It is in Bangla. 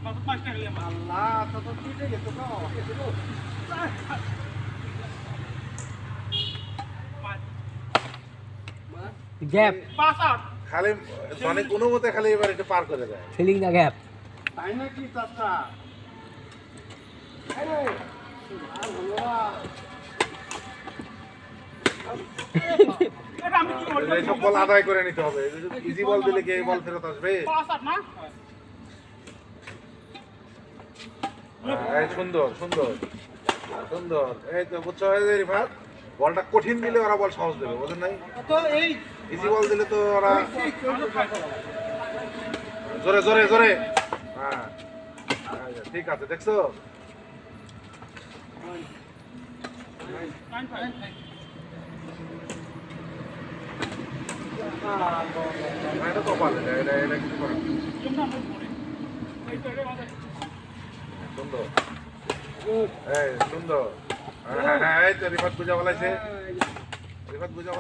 আল্লাহ তো পিটে গেছে তো গ্যাপ খালি মানে কোনো মতে খালি এবার এটা পার করে দেয় ফিলিং দা গ্যাপ তাই নাকি চাচা আরে আর হলো না এইসব বল আদায় করে নিতে হবে ইজি বল দিলে কি এই বল ফেরত আসবে এই সুন্দর সুন্দর সুন্দর এই তো বুঝছো রিফাত বলটা কঠিন দিলে ওরা বল সহজ দেবে বুঝেন নাই তো এই ইজি বল দিলে তো ওরা জোরে জোরে জোরে হ্যাঁ ঠিক আছে দেখছো এটা তো পারে এটা এটা কিছু করে সুন্দর এই সুন্দর হ্যাঁ হ্যাঁ এই তো রিফাত বুঝা বলাইছে রিফাত বুঝা